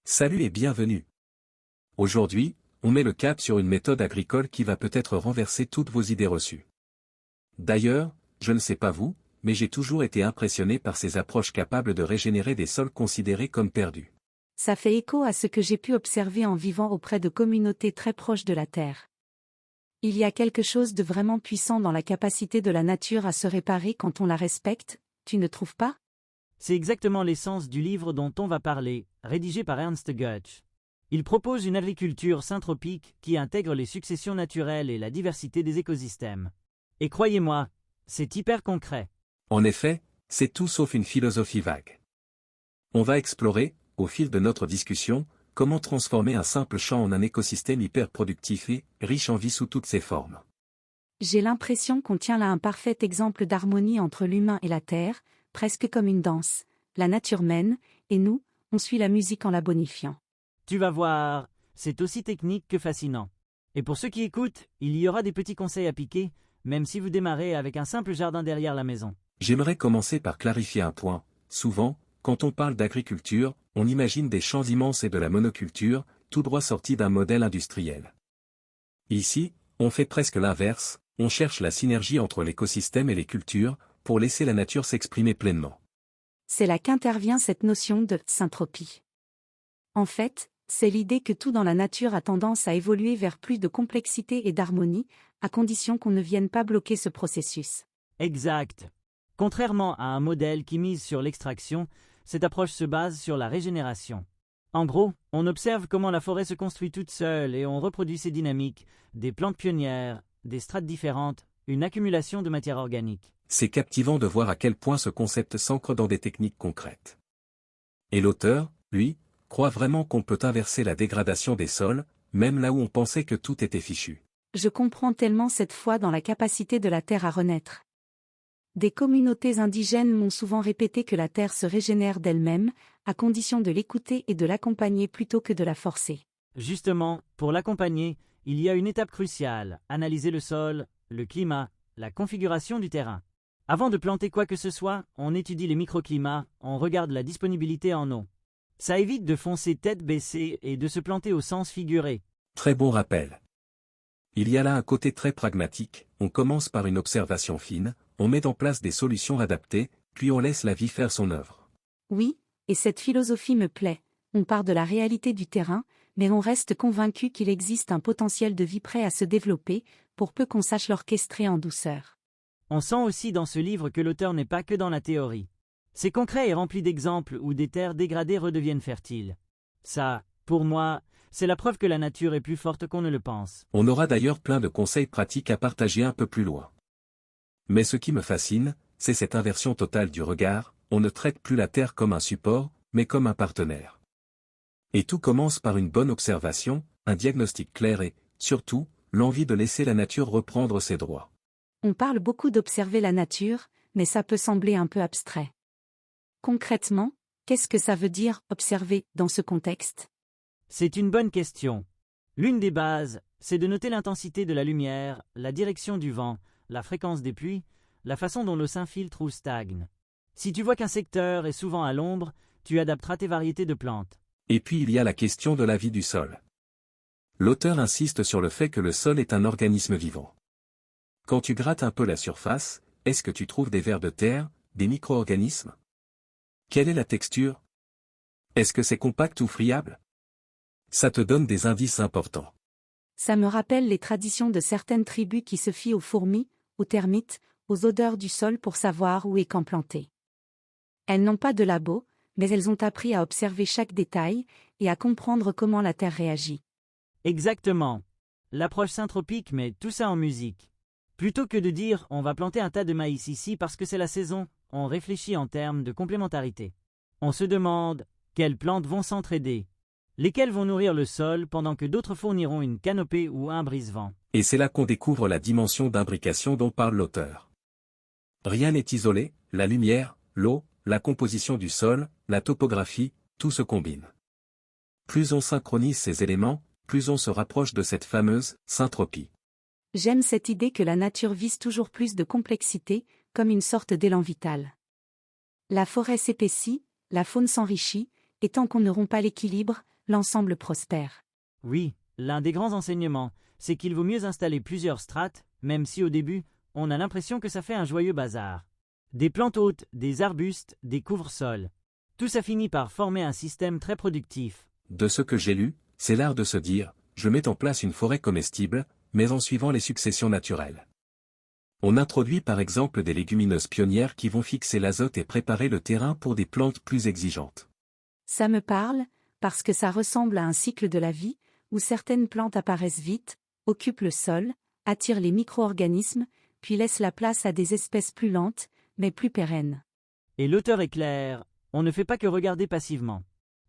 Salut et bienvenue. Aujourd'hui, on met le cap sur une méthode agricole qui va peut-être renverser toutes vos idées reçues. D'ailleurs, je ne sais pas vous, mais j'ai toujours été impressionné par ces approches capables de régénérer des sols considérés comme perdus. Ça fait écho à ce que j'ai pu observer en vivant auprès de communautés très proches de la Terre. Il y a quelque chose de vraiment puissant dans la capacité de la nature à se réparer quand on la respecte, tu ne trouves pas? C'est exactement l'essence du livre dont on va parler, rédigé par Ernst Götsch. Il propose une agriculture syntropique qui intègre les successions naturelles et la diversité des écosystèmes. Et croyez-moi, c'est hyper concret. En effet, c'est tout sauf une philosophie vague. On va explorer, au fil de notre discussion, comment transformer un simple champ en un écosystème hyper productif et riche en vie sous toutes ses formes. J'ai l'impression qu'on tient là un parfait exemple d'harmonie entre l'humain et la Terre, presque comme une danse. La nature mène, et nous, on suit la musique en la bonifiant. Tu vas voir, c'est aussi technique que fascinant. Et pour ceux qui écoutent, il y aura des petits conseils à piquer, même si vous démarrez avec un simple jardin derrière la maison. J'aimerais commencer par clarifier un point. Souvent, quand on parle d'agriculture, on imagine des champs immenses et de la monoculture, tout droit sorti d'un modèle industriel. Ici, on fait presque l'inverse, on cherche la synergie entre l'écosystème et les cultures, pour laisser la nature s'exprimer pleinement. C'est là qu'intervient cette notion de syntropie. En fait, c'est l'idée que tout dans la nature a tendance à évoluer vers plus de complexité et d'harmonie, à condition qu'on ne vienne pas bloquer ce processus. Exact. Contrairement à un modèle qui mise sur l'extraction, cette approche se base sur la régénération. En gros, on observe comment la forêt se construit toute seule et on reproduit ces dynamiques, des plantes pionnières, des strates différentes, une accumulation de matière organique. C'est captivant de voir à quel point ce concept s'ancre dans des techniques concrètes. Et l'auteur, lui, croit vraiment qu'on peut inverser la dégradation des sols, même là où on pensait que tout était fichu. Je comprends tellement cette foi dans la capacité de la Terre à renaître. Des communautés indigènes m'ont souvent répété que la Terre se régénère d'elle-même, à condition de l'écouter et de l'accompagner plutôt que de la forcer. Justement, pour l'accompagner, il y a une étape cruciale, analyser le sol, le climat, la configuration du terrain. Avant de planter quoi que ce soit, on étudie les microclimats, on regarde la disponibilité en eau. Ça évite de foncer tête baissée et de se planter au sens figuré. Très bon rappel. Il y a là un côté très pragmatique, on commence par une observation fine, on met en place des solutions adaptées, puis on laisse la vie faire son œuvre. Oui, et cette philosophie me plaît. On part de la réalité du terrain, mais on reste convaincu qu'il existe un potentiel de vie prêt à se développer, pour peu qu'on sache l'orchestrer en douceur. On sent aussi dans ce livre que l'auteur n'est pas que dans la théorie. C'est concret et rempli d'exemples où des terres dégradées redeviennent fertiles. Ça, pour moi, c'est la preuve que la nature est plus forte qu'on ne le pense. On aura d'ailleurs plein de conseils pratiques à partager un peu plus loin. Mais ce qui me fascine, c'est cette inversion totale du regard, on ne traite plus la terre comme un support, mais comme un partenaire. Et tout commence par une bonne observation, un diagnostic clair et, surtout, l'envie de laisser la nature reprendre ses droits. On parle beaucoup d'observer la nature, mais ça peut sembler un peu abstrait. Concrètement, qu'est-ce que ça veut dire observer dans ce contexte? C'est une bonne question. L'une des bases, c'est de noter l'intensité de la lumière, la direction du vent, la fréquence des pluies, la façon dont l'eau s'infiltre ou stagne. Si tu vois qu'un secteur est souvent à l'ombre, tu adapteras tes variétés de plantes. Et puis il y a la question de la vie du sol. L'auteur insiste sur le fait que le sol est un organisme vivant. Quand tu grattes un peu la surface, est-ce que tu trouves des vers de terre, des micro-organismes? Quelle est la texture? Est-ce que c'est compact ou friable? Ça te donne des indices importants. Ça me rappelle les traditions de certaines tribus qui se fient aux fourmis, aux termites, aux odeurs du sol pour savoir où est quand planter. Elles n'ont pas de labo, mais elles ont appris à observer chaque détail et à comprendre comment la terre réagit. Exactement. L'approche syntropique met tout ça en musique. Plutôt que de dire « on va planter un tas de maïs ici parce que c'est la saison », on réfléchit en termes de complémentarité. On se demande quelles plantes vont s'entraider, lesquelles vont nourrir le sol pendant que d'autres fourniront une canopée ou un brise-vent. Et c'est là qu'on découvre la dimension d'imbrication dont parle l'auteur. Rien n'est isolé, la lumière, l'eau, la composition du sol, la topographie, tout se combine. Plus on synchronise ces éléments, plus on se rapproche de cette fameuse syntropie. J'aime cette idée que la nature vise toujours plus de complexité, comme une sorte d'élan vital. La forêt s'épaissit, la faune s'enrichit, et tant qu'on ne rompt pas l'équilibre, l'ensemble prospère. Oui, l'un des grands enseignements, c'est qu'il vaut mieux installer plusieurs strates, même si au début, on a l'impression que ça fait un joyeux bazar. Des plantes hautes, des arbustes, des couvre-sols. Tout ça finit par former un système très productif. De ce que j'ai lu, c'est l'art de se dire, je mets en place une forêt comestible, mais en suivant les successions naturelles. On introduit par exemple des légumineuses pionnières qui vont fixer l'azote et préparer le terrain pour des plantes plus exigeantes. Ça me parle, parce que ça ressemble à un cycle de la vie, où certaines plantes apparaissent vite, occupent le sol, attirent les micro-organismes, puis laissent la place à des espèces plus lentes, mais plus pérennes. Et l'auteur est clair, on ne fait pas que regarder passivement.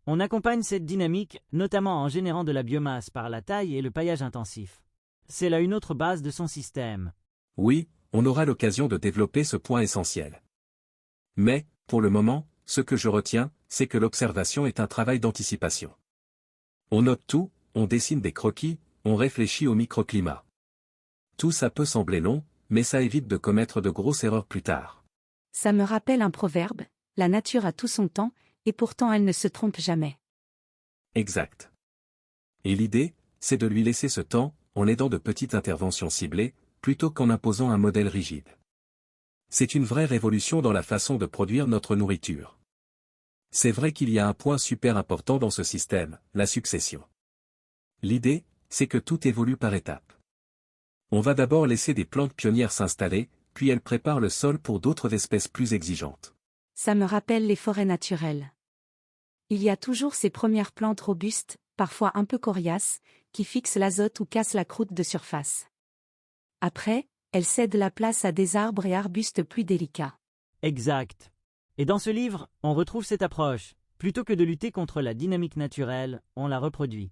On accompagne cette dynamique, notamment en générant de la biomasse par la taille et le paillage intensif. C'est là une autre base de son système. Oui, on aura l'occasion de développer ce point essentiel. Mais, pour le moment, ce que je retiens, c'est que l'observation est un travail d'anticipation. On note tout, on dessine des croquis, on réfléchit au microclimat. Tout ça peut sembler long, mais ça évite de commettre de grosses erreurs plus tard. Ça me rappelle un proverbe, la nature a tout son temps, et pourtant elle ne se trompe jamais. Exact. Et l'idée, c'est de lui laisser ce temps, en aidant de petites interventions ciblées, plutôt qu'en imposant un modèle rigide. C'est une vraie révolution dans la façon de produire notre nourriture. C'est vrai qu'il y a un point super important dans ce système, la succession. L'idée, c'est que tout évolue par étapes. On va d'abord laisser des plantes pionnières s'installer, puis elles préparent le sol pour d'autres espèces plus exigeantes. Ça me rappelle les forêts naturelles. Il y a toujours ces premières plantes robustes, parfois un peu coriaces, qui fixent l'azote ou cassent la croûte de surface. Après, elles cèdent la place à des arbres et arbustes plus délicats. Exact. Et dans ce livre, on retrouve cette approche. Plutôt que de lutter contre la dynamique naturelle, on la reproduit.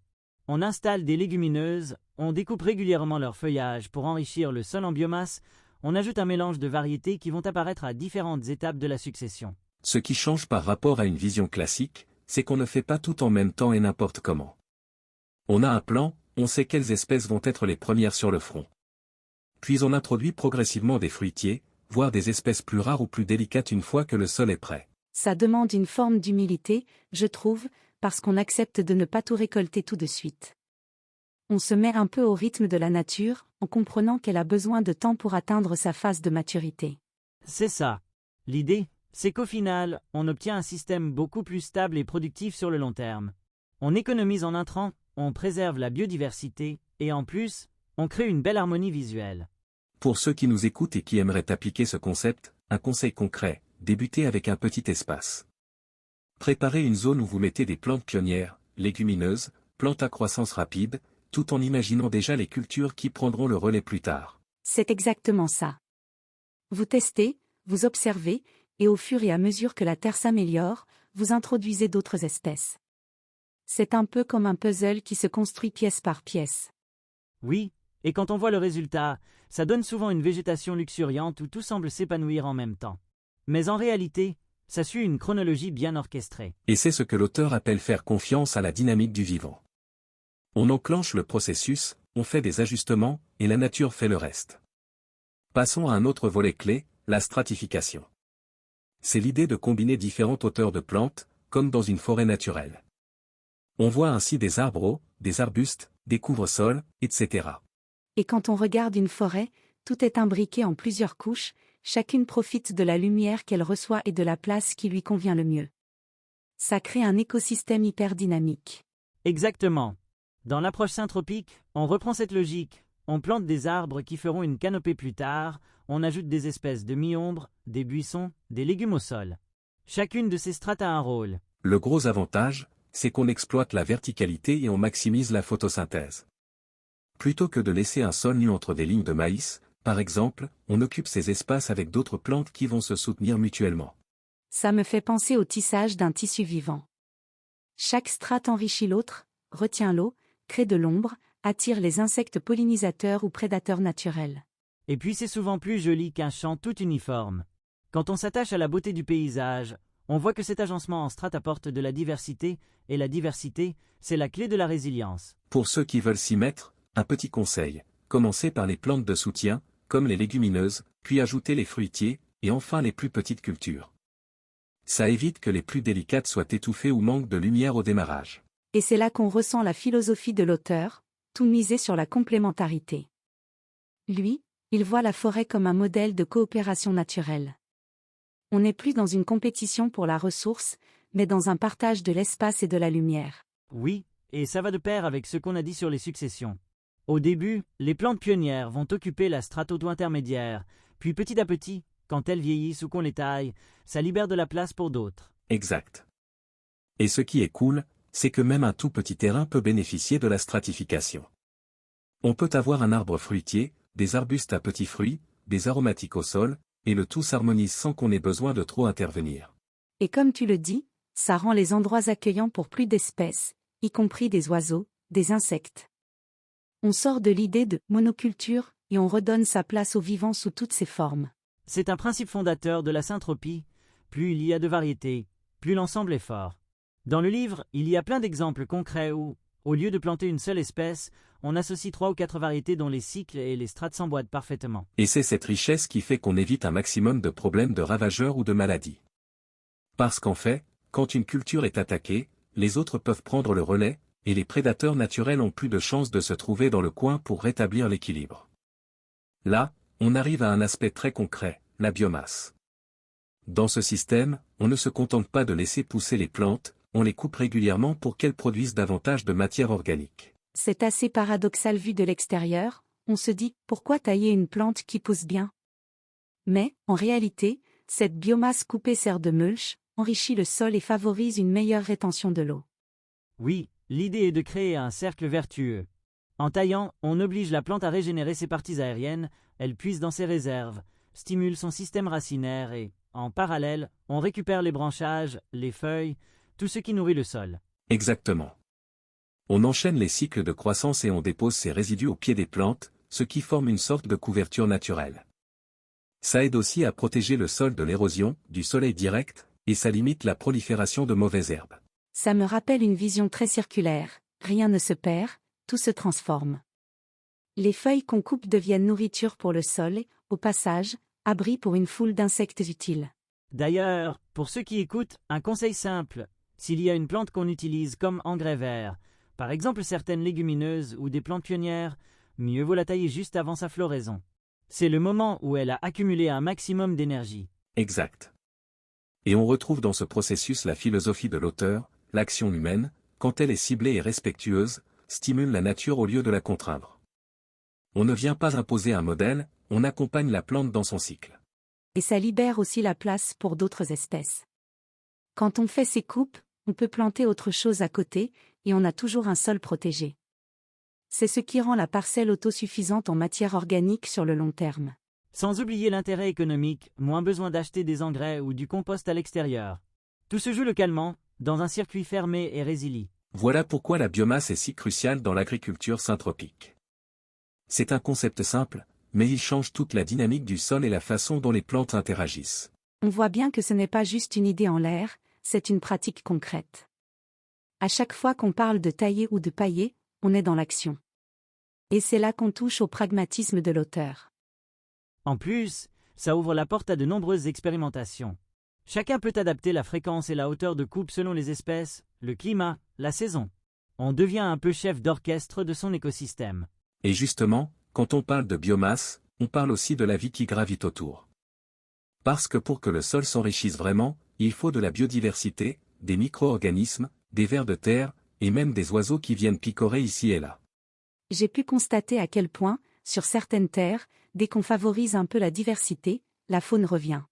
On installe des légumineuses, on découpe régulièrement leur feuillage pour enrichir le sol en biomasse, on ajoute un mélange de variétés qui vont apparaître à différentes étapes de la succession. Ce qui change par rapport à une vision classique, c'est qu'on ne fait pas tout en même temps et n'importe comment. On a un plan, on sait quelles espèces vont être les premières sur le front. Puis on introduit progressivement des fruitiers, voire des espèces plus rares ou plus délicates une fois que le sol est prêt. Ça demande une forme d'humilité, je trouve, parce qu'on accepte de ne pas tout récolter tout de suite. On se met un peu au rythme de la nature, en comprenant qu'elle a besoin de temps pour atteindre sa phase de maturité. C'est ça. L'idée, c'est qu'au final, on obtient un système beaucoup plus stable et productif sur le long terme. On économise en intrants, on préserve la biodiversité, et en plus, on crée une belle harmonie visuelle. Pour ceux qui nous écoutent et qui aimeraient appliquer ce concept, un conseil concret, débutez avec un petit espace. Préparez une zone où vous mettez des plantes pionnières, légumineuses, plantes à croissance rapide, tout en imaginant déjà les cultures qui prendront le relais plus tard. C'est exactement ça. Vous testez, vous observez, et au fur et à mesure que la terre s'améliore, vous introduisez d'autres espèces. C'est un peu comme un puzzle qui se construit pièce par pièce. Oui, et quand on voit le résultat, ça donne souvent une végétation luxuriante où tout semble s'épanouir en même temps. Mais en réalité, ça suit une chronologie bien orchestrée. Et c'est ce que l'auteur appelle faire confiance à la dynamique du vivant. On enclenche le processus, on fait des ajustements, et la nature fait le reste. Passons à un autre volet clé, la stratification. C'est l'idée de combiner différentes hauteurs de plantes, comme dans une forêt naturelle. On voit ainsi des arbres hauts, des arbustes, des couvre-sols, etc. Et quand on regarde une forêt, tout est imbriqué en plusieurs couches, chacune profite de la lumière qu'elle reçoit et de la place qui lui convient le mieux. Ça crée un écosystème hyper dynamique. Exactement. Dans l'approche syntropique, on reprend cette logique. On plante des arbres qui feront une canopée plus tard, on ajoute des espèces de mi-ombre, des buissons, des légumes au sol. Chacune de ces strates a un rôle. Le gros avantage, c'est qu'on exploite la verticalité et on maximise la photosynthèse. Plutôt que de laisser un sol nu entre des lignes de maïs, par exemple, on occupe ces espaces avec d'autres plantes qui vont se soutenir mutuellement. Ça me fait penser au tissage d'un tissu vivant. Chaque strate enrichit l'autre, retient l'eau, crée de l'ombre, attire les insectes pollinisateurs ou prédateurs naturels. Et puis c'est souvent plus joli qu'un champ tout uniforme. Quand on s'attache à la beauté du paysage, on voit que cet agencement en strates apporte de la diversité, et la diversité, c'est la clé de la résilience. Pour ceux qui veulent s'y mettre, un petit conseil, commencez par les plantes de soutien, comme les légumineuses, puis ajoutez les fruitiers, et enfin les plus petites cultures. Ça évite que les plus délicates soient étouffées ou manquent de lumière au démarrage. Et c'est là qu'on ressent la philosophie de l'auteur, tout miser sur la complémentarité. Lui, il voit la forêt comme un modèle de coopération naturelle. On n'est plus dans une compétition pour la ressource, mais dans un partage de l'espace et de la lumière. Oui, et ça va de pair avec ce qu'on a dit sur les successions. Au début, les plantes pionnières vont occuper la strate intermédiaire, puis petit à petit, quand elles vieillissent ou qu'on les taille, ça libère de la place pour d'autres. Exact. Et ce qui est cool, c'est que même un tout petit terrain peut bénéficier de la stratification. On peut avoir un arbre fruitier, des arbustes à petits fruits, des aromatiques au sol, et le tout s'harmonise sans qu'on ait besoin de trop intervenir. Et comme tu le dis, ça rend les endroits accueillants pour plus d'espèces, y compris des oiseaux, des insectes. On sort de l'idée de monoculture et on redonne sa place au vivant sous toutes ses formes. C'est un principe fondateur de la syntropie. Plus il y a de variétés, plus l'ensemble est fort. Dans le livre, il y a plein d'exemples concrets où, au lieu de planter une seule espèce, on associe 3 ou 4 variétés dont les cycles et les strates s'emboîtent parfaitement. Et c'est cette richesse qui fait qu'on évite un maximum de problèmes de ravageurs ou de maladies. Parce qu'en fait, quand une culture est attaquée, les autres peuvent prendre le relais, et les prédateurs naturels ont plus de chances de se trouver dans le coin pour rétablir l'équilibre. Là, on arrive à un aspect très concret, la biomasse. Dans ce système, on ne se contente pas de laisser pousser les plantes, on les coupe régulièrement pour qu'elles produisent davantage de matière organique. C'est assez paradoxal vu de l'extérieur, on se dit, pourquoi tailler une plante qui pousse bien? Mais, en réalité, cette biomasse coupée sert de mulch, enrichit le sol et favorise une meilleure rétention de l'eau. Oui, l'idée est de créer un cercle vertueux. En taillant, on oblige la plante à régénérer ses parties aériennes, elle puise dans ses réserves, stimule son système racinaire et, en parallèle, on récupère les branchages, les feuilles, tout ce qui nourrit le sol. Exactement. On enchaîne les cycles de croissance et on dépose ces résidus au pied des plantes, ce qui forme une sorte de couverture naturelle. Ça aide aussi à protéger le sol de l'érosion, du soleil direct, et ça limite la prolifération de mauvaises herbes. Ça me rappelle une vision très circulaire, rien ne se perd, tout se transforme. Les feuilles qu'on coupe deviennent nourriture pour le sol et, au passage, abri pour une foule d'insectes utiles. D'ailleurs, pour ceux qui écoutent, un conseil simple, s'il y a une plante qu'on utilise comme engrais vert, par exemple certaines légumineuses ou des plantes pionnières, mieux vaut la tailler juste avant sa floraison. C'est le moment où elle a accumulé un maximum d'énergie. Exact. Et on retrouve dans ce processus la philosophie de l'auteur, l'action humaine, quand elle est ciblée et respectueuse, stimule la nature au lieu de la contraindre. On ne vient pas imposer un modèle, on accompagne la plante dans son cycle. Et ça libère aussi la place pour d'autres espèces. Quand on fait ces coupes, on peut planter autre chose à côté, et on a toujours un sol protégé. C'est ce qui rend la parcelle autosuffisante en matière organique sur le long terme. Sans oublier l'intérêt économique, moins besoin d'acheter des engrais ou du compost à l'extérieur. Tout se joue localement, dans un circuit fermé et résilient. Voilà pourquoi la biomasse est si cruciale dans l'agriculture syntropique. C'est un concept simple, mais il change toute la dynamique du sol et la façon dont les plantes interagissent. On voit bien que ce n'est pas juste une idée en l'air, c'est une pratique concrète. À chaque fois qu'on parle de tailler ou de pailler, on est dans l'action. Et c'est là qu'on touche au pragmatisme de l'auteur. En plus, ça ouvre la porte à de nombreuses expérimentations. Chacun peut adapter la fréquence et la hauteur de coupe selon les espèces, le climat, la saison. On devient un peu chef d'orchestre de son écosystème. Et justement, quand on parle de biomasse, on parle aussi de la vie qui gravite autour. Parce que pour que le sol s'enrichisse vraiment, il faut de la biodiversité, des micro-organismes, des vers de terre, et même des oiseaux qui viennent picorer ici et là. J'ai pu constater à quel point, sur certaines terres, dès qu'on favorise un peu la diversité, la faune revient.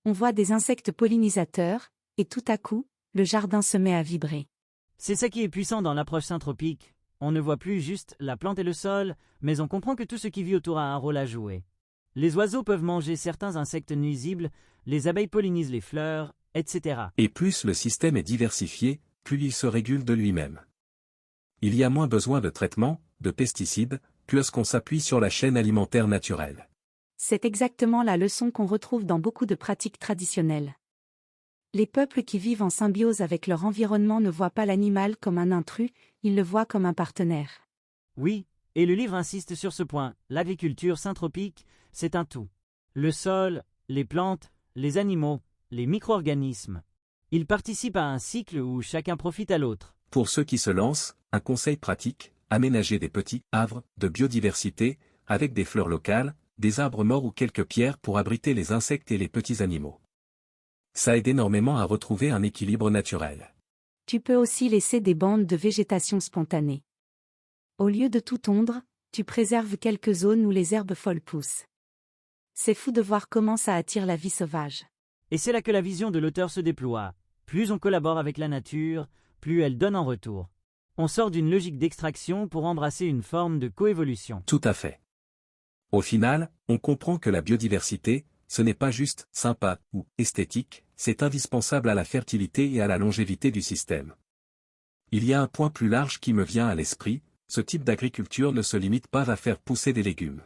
On voit des insectes pollinisateurs, et tout à coup, le jardin se met à vibrer. C'est ça qui est puissant dans l'approche syntropique. On ne voit plus juste la plante et le sol, mais on comprend que tout ce qui vit autour a un rôle à jouer. Les oiseaux peuvent manger certains insectes nuisibles, les abeilles pollinisent les fleurs, etc. Et plus le système est diversifié, plus il se régule de lui-même. Il y a moins besoin de traitements, de pesticides, puisqu'on s'appuie sur la chaîne alimentaire naturelle. C'est exactement la leçon qu'on retrouve dans beaucoup de pratiques traditionnelles. Les peuples qui vivent en symbiose avec leur environnement ne voient pas l'animal comme un intrus, ils le voient comme un partenaire. Oui, et le livre insiste sur ce point, l'agriculture syntropique, c'est un tout. Le sol, les plantes, les animaux, les micro-organismes. Ils participent à un cycle où chacun profite à l'autre. Pour ceux qui se lancent, un conseil pratique, aménager des petits havres de biodiversité, avec des fleurs locales, des arbres morts ou quelques pierres pour abriter les insectes et les petits animaux. Ça aide énormément à retrouver un équilibre naturel. Tu peux aussi laisser des bandes de végétation spontanée. Au lieu de tout tondre, tu préserves quelques zones où les herbes folles poussent. C'est fou de voir comment ça attire la vie sauvage. Et c'est là que la vision de l'auteur se déploie. Plus on collabore avec la nature, plus elle donne en retour. On sort d'une logique d'extraction pour embrasser une forme de coévolution. Tout à fait. Au final, on comprend que la biodiversité, ce n'est pas juste sympa ou esthétique, c'est indispensable à la fertilité et à la longévité du système. Il y a un point plus large qui me vient à l'esprit, ce type d'agriculture ne se limite pas à faire pousser des légumes.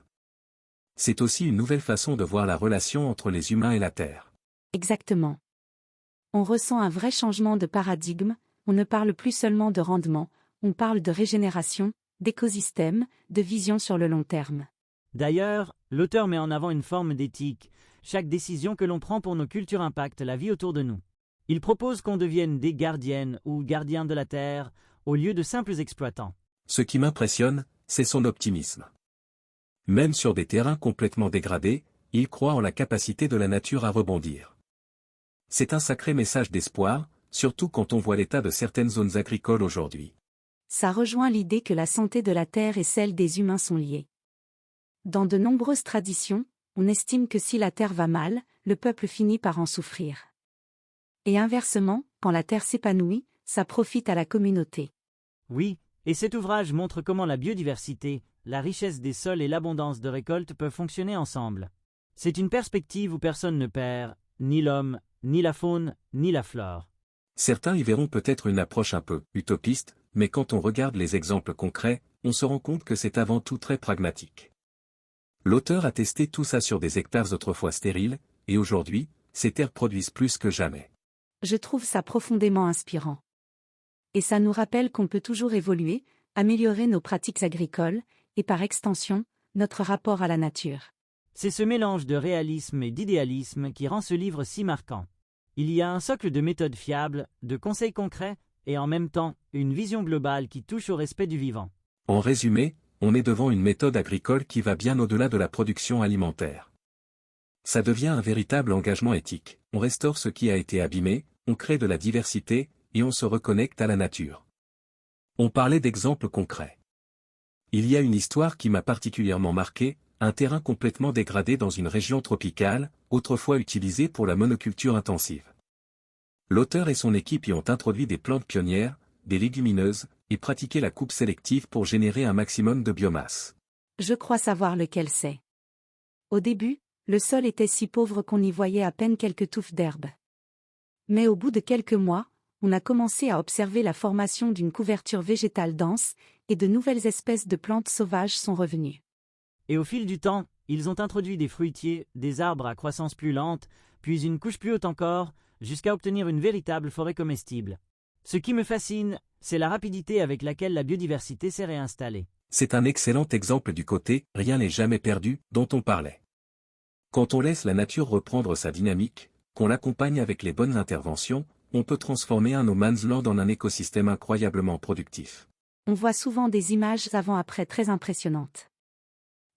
C'est aussi une nouvelle façon de voir la relation entre les humains et la terre. Exactement. On ressent un vrai changement de paradigme, on ne parle plus seulement de rendement, on parle de régénération, d'écosystème, de vision sur le long terme. D'ailleurs, l'auteur met en avant une forme d'éthique. Chaque décision que l'on prend pour nos cultures impacte la vie autour de nous. Il propose qu'on devienne des gardiennes ou gardiens de la terre, au lieu de simples exploitants. Ce qui m'impressionne, c'est son optimisme. Même sur des terrains complètement dégradés, il croit en la capacité de la nature à rebondir. C'est un sacré message d'espoir, surtout quand on voit l'état de certaines zones agricoles aujourd'hui. Ça rejoint l'idée que la santé de la terre et celle des humains sont liées. Dans de nombreuses traditions, on estime que si la terre va mal, le peuple finit par en souffrir. Et inversement, quand la terre s'épanouit, ça profite à la communauté. Oui, et cet ouvrage montre comment la biodiversité, la richesse des sols et l'abondance de récoltes peuvent fonctionner ensemble. C'est une perspective où personne ne perd, ni l'homme, ni la faune, ni la flore. Certains y verront peut-être une approche un peu utopiste, mais quand on regarde les exemples concrets, on se rend compte que c'est avant tout très pragmatique. L'auteur a testé tout ça sur des hectares autrefois stériles, et aujourd'hui, ces terres produisent plus que jamais. Je trouve ça profondément inspirant. Et ça nous rappelle qu'on peut toujours évoluer, améliorer nos pratiques agricoles, et par extension, notre rapport à la nature. C'est ce mélange de réalisme et d'idéalisme qui rend ce livre si marquant. Il y a un socle de méthodes fiables, de conseils concrets, et en même temps, une vision globale qui touche au respect du vivant. En résumé, on est devant une méthode agricole qui va bien au-delà de la production alimentaire. Ça devient un véritable engagement éthique, on restaure ce qui a été abîmé, on crée de la diversité, et on se reconnecte à la nature. On parlait d'exemples concrets. Il y a une histoire qui m'a particulièrement marqué, un terrain complètement dégradé dans une région tropicale, autrefois utilisé pour la monoculture intensive. L'auteur et son équipe y ont introduit des plantes pionnières, des légumineuses, et pratiqué la coupe sélective pour générer un maximum de biomasse. Je crois savoir lequel c'est. Au début, le sol était si pauvre qu'on y voyait à peine quelques touffes d'herbe. Mais au bout de quelques mois, on a commencé à observer la formation d'une couverture végétale dense, et de nouvelles espèces de plantes sauvages sont revenues. Et au fil du temps, ils ont introduit des fruitiers, des arbres à croissance plus lente, puis une couche plus haute encore, jusqu'à obtenir une véritable forêt comestible. Ce qui me fascine, c'est la rapidité avec laquelle la biodiversité s'est réinstallée. C'est un excellent exemple du côté « rien n'est jamais perdu » dont on parlait. Quand on laisse la nature reprendre sa dynamique, qu'on l'accompagne avec les bonnes interventions, on peut transformer un no man's land en un écosystème incroyablement productif. On voit souvent des images avant-après très impressionnantes.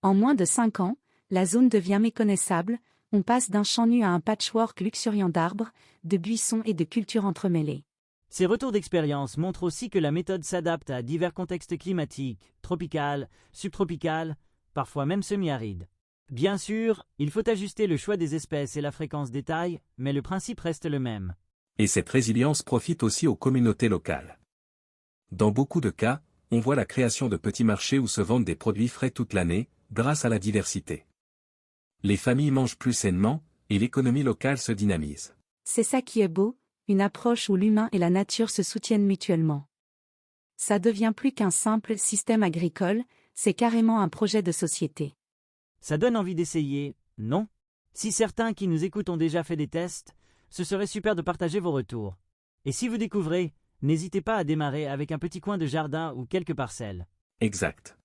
En moins de 5 ans, la zone devient méconnaissable, on passe d'un champ nu à un patchwork luxuriant d'arbres, de buissons et de cultures entremêlées. Ces retours d'expérience montrent aussi que la méthode s'adapte à divers contextes climatiques, tropical, subtropical, parfois même semi-arides. Bien sûr, il faut ajuster le choix des espèces et la fréquence des tailles, mais le principe reste le même. Et cette résilience profite aussi aux communautés locales. Dans beaucoup de cas, on voit la création de petits marchés où se vendent des produits frais toute l'année, grâce à la diversité. Les familles mangent plus sainement, et l'économie locale se dynamise. C'est ça qui est beau, une approche où l'humain et la nature se soutiennent mutuellement. Ça devient plus qu'un simple système agricole, c'est carrément un projet de société. Ça donne envie d'essayer, non? Si certains qui nous écoutent ont déjà fait des tests, ce serait super de partager vos retours. Et si vous découvrez, n'hésitez pas à démarrer avec un petit coin de jardin ou quelques parcelles. Exact.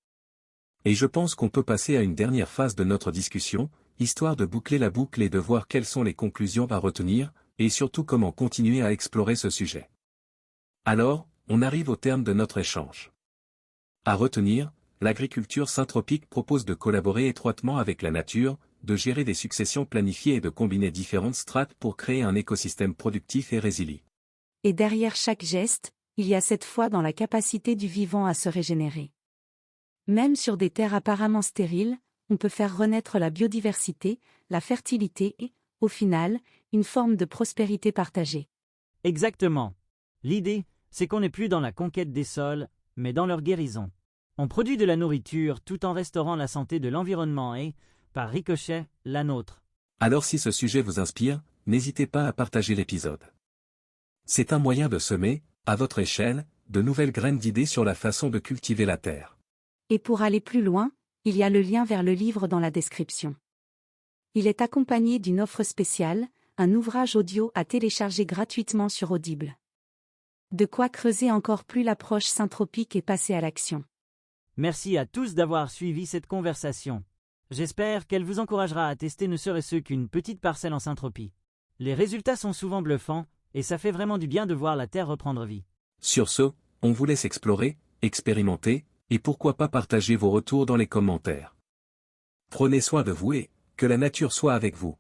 Et je pense qu'on peut passer à une dernière phase de notre discussion, histoire de boucler la boucle et de voir quelles sont les conclusions à retenir, et surtout comment continuer à explorer ce sujet. Alors, On arrive au terme de notre échange. À retenir, l'agriculture syntropique propose de collaborer étroitement avec la nature, de gérer des successions planifiées et de combiner différentes strates pour créer un écosystème productif et résilient. Et derrière chaque geste, il y a cette foi dans la capacité du vivant à se régénérer. Même sur des terres apparemment stériles, on peut faire renaître la biodiversité, la fertilité et, au final, une forme de prospérité partagée. Exactement. L'idée, c'est qu'on n'est plus dans la conquête des sols, mais dans leur guérison. On produit de la nourriture tout en restaurant la santé de l'environnement et, par ricochet, la nôtre. Alors si ce sujet vous inspire, n'hésitez pas à partager l'épisode. C'est un moyen de semer, à votre échelle, de nouvelles graines d'idées sur la façon de cultiver la terre. Et pour aller plus loin, il y a le lien vers le livre dans la description. Il est accompagné d'une offre spéciale, un ouvrage audio à télécharger gratuitement sur Audible. De quoi creuser encore plus l'approche syntropique et passer à l'action. Merci à tous d'avoir suivi cette conversation. J'espère qu'elle vous encouragera à tester ne serait-ce qu'une petite parcelle en syntropie. Les résultats sont souvent bluffants, et ça fait vraiment du bien de voir la Terre reprendre vie. Sur ce, on vous laisse explorer, expérimenter, et pourquoi pas partager vos retours dans les commentaires. Prenez soin de vous et que la nature soit avec vous.